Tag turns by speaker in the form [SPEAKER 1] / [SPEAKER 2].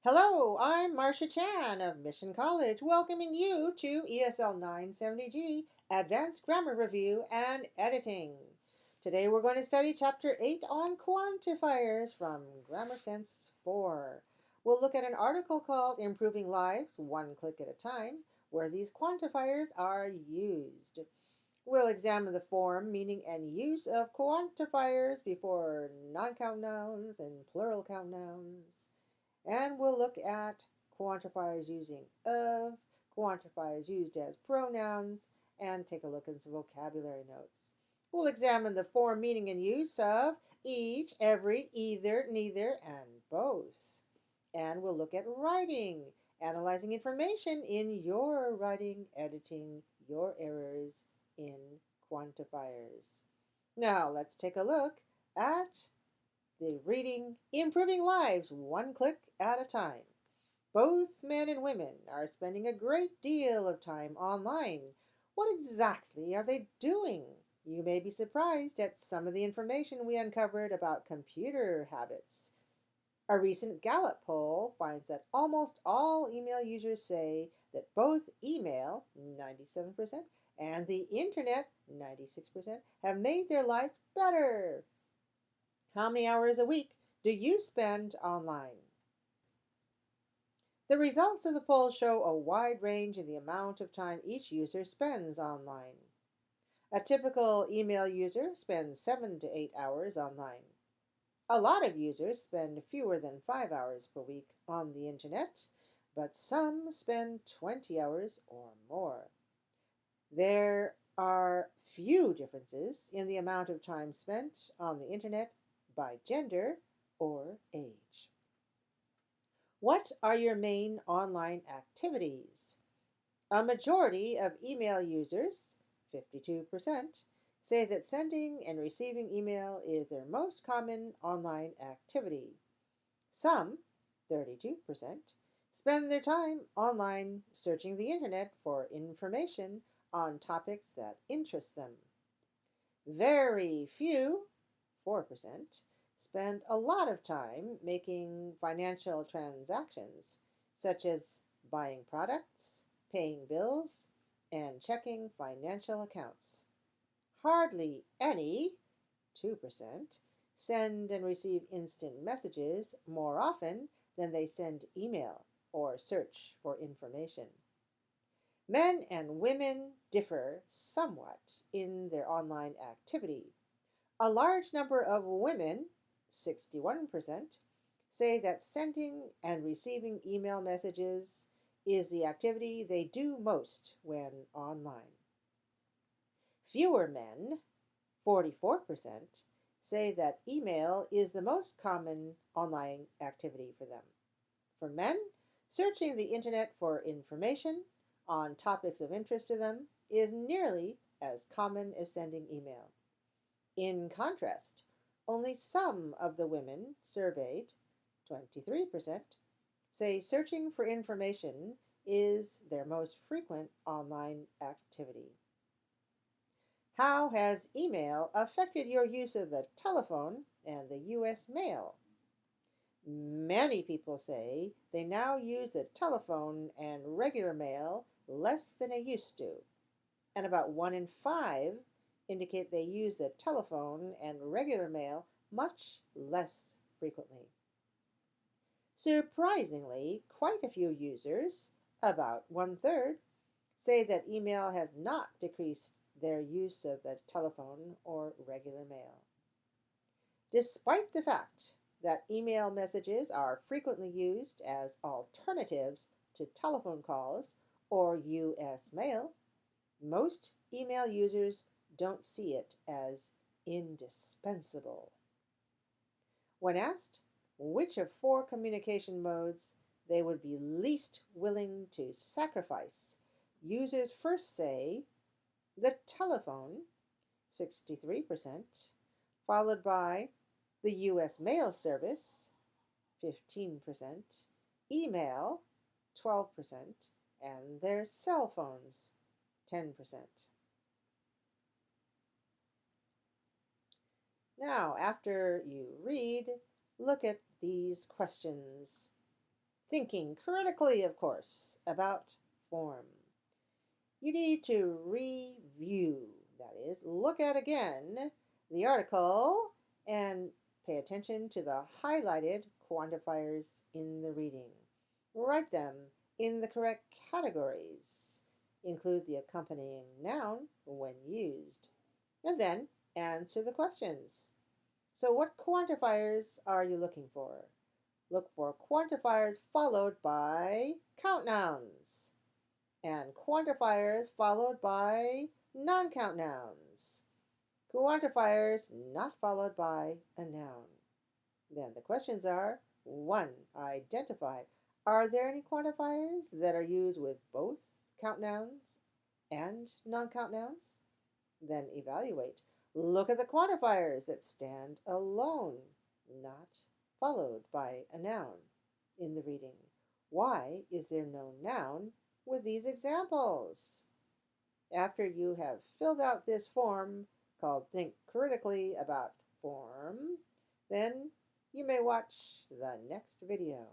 [SPEAKER 1] Hello, I'm Marsha Chan of Mission College, welcoming you to ESL 970G Advanced Grammar Review and Editing. Today we're going to study Chapter 8 on quantifiers from Grammar Sense 4. We'll look at an article called Improving Lives One Click at a Time, where these quantifiers are used. We'll examine the form, meaning, and use of quantifiers before non-count nouns and plural count nouns. And we'll look at quantifiers using of, quantifiers used as pronouns, and take a look at some vocabulary notes. We'll examine the form, meaning, and use of each, every, either, neither, and both. And we'll look at writing, analyzing information in your writing, editing your errors in quantifiers. Now let's take a look at the reading Improving Lives One Click at a Time. Both men and women are spending a great deal of time online. What exactly are they doing? You may be surprised at some of the information we uncovered about computer habits. A recent Gallup poll finds that almost all email users say that both email, 97%, and the internet, 96%, have made their life better. How many hours a week do you spend online? The results of the poll show a wide range in the amount of time each user spends online. A typical email user spends 7 to 8 hours online. A lot of users spend fewer than 5 hours per week on the internet, but some spend 20 hours or more. There are few differences in the amount of time spent on the internet by gender or age. What are your main online activities? A majority of email users, 52%, say that sending and receiving email is their most common online activity. Some, 32%, spend their time online searching the internet for information on topics that interest them. Very few, 4%, spend a lot of time making financial transactions, such as buying products, paying bills, and checking financial accounts. Hardly any, 2%, send and receive instant messages more often than they send email or search for information. Men and women differ somewhat in their online activity. A large number of women, 61%, say that sending and receiving email messages is the activity they do most when online. Fewer men, 44%, say that email is the most common online activity for them. For men, searching the internet for information on topics of interest to them is nearly as common as sending email. In contrast, only some of the women surveyed, 23%, say searching for information is their most frequent online activity. How has email affected your use of the telephone and the U.S. mail? Many people say they now use the telephone and regular mail less than they used to, and about 1 in 5 indicate they use the telephone and regular mail much less frequently. Surprisingly, quite a few users, about 1/3, say that email has not decreased their use of the telephone or regular mail. Despite the fact that email messages are frequently used as alternatives to telephone calls or U.S. mail, most email users don't see it as indispensable. When asked which of 4 communication modes they would be least willing to sacrifice, users first say the telephone, 63%, followed by the U.S. mail service, 15%, email, 12%, and their cell phones, 10%. Now, after you read, look at these questions. Thinking critically, of course, about form. You need to review, that is, look at again the article and pay attention to the highlighted quantifiers in the reading. Write them in the correct categories. Include the accompanying noun when used. And then answer the questions. So, what quantifiers are you looking for? Look for quantifiers followed by count nouns and quantifiers followed by non-count nouns. Quantifiers not followed by a noun. Then the questions are 1. Identify. Are there any quantifiers that are used with both count nouns and non-count nouns? Then evaluate. Look at the quantifiers that stand alone, not followed by a noun in the reading. Why is there no noun with these examples? After you have filled out this form called Think Critically About Form, then you may watch the next video.